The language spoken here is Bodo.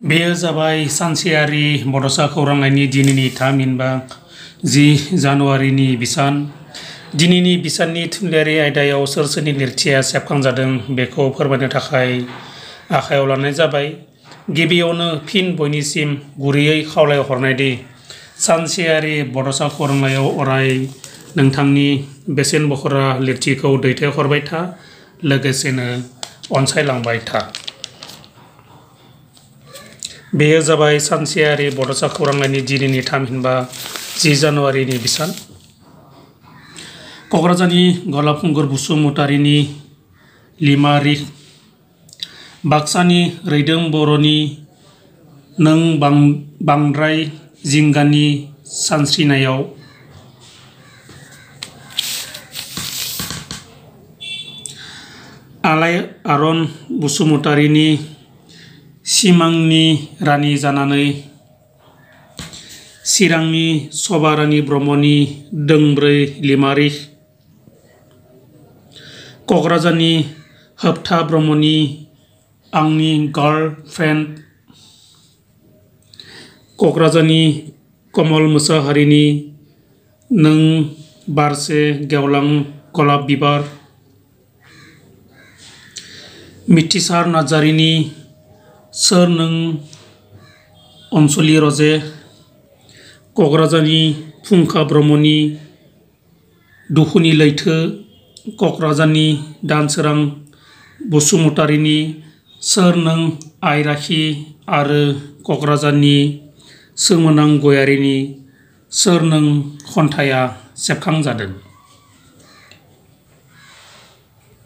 बेयो जाबाय सानसेयारि बड'सा खौरांलाइनि दिनैनि थामहिनबा 10 जानुवारिनि बिसान। दिनैनि बिसाननि थुनलाइयारि आयदायाव सोर सोरनि लिरथिया सेबखांजादों बेखौ फोरमायनो थाखाय आखायाव लानाय जाबाय। गिबियावनो फिन बयनिसिम गुरैयै खावलायहरनायदि सानसेयारि बड'सा खौरांलाइयाव अराय नोंथांनि बेसेन बखरा लिरथिखौ दैथायहरबाय था, लोगोसेनो अनसायलांबाय था। बेयो जाबाय सानसेयारि बड'सा खौरांलाइनि दिनैनि थामहिनबा 10 जानुवारिनि बिसान। क'क्राझारनि गलापुंगुर बसुमतारीनि लिमारिक, बाक्सानि रैदोम बर'नि नों बांद्राय जिंगानि सानस्रिनायाव, आलायारन बसुमतारीनि सिमांनि रानि जानानै, चिरांनि सभारानी ब्रह्मनि दोंब्रै लिमारिक, क'क्राझारनि होबथा ब्रह्मनि आंनि गार्ल फ्रेन्ड, क'क्राझारनि कमल मोसाहारिनि नों बारसे गेवलां गलाप बिबार, मिथिसार नार्जारिनि सोर नों अनसुलि रजे, क'क्राझारनि फुंखा ब्रह्मनि दुखुनि लैथो, क'क्राझारनि दानसोरां बसुमतारीनि सोर नों आइ राखि आरो क'क्राझारनि सोमोनां गयारीनि सोर नों खन्थाइया सेबखांजादों।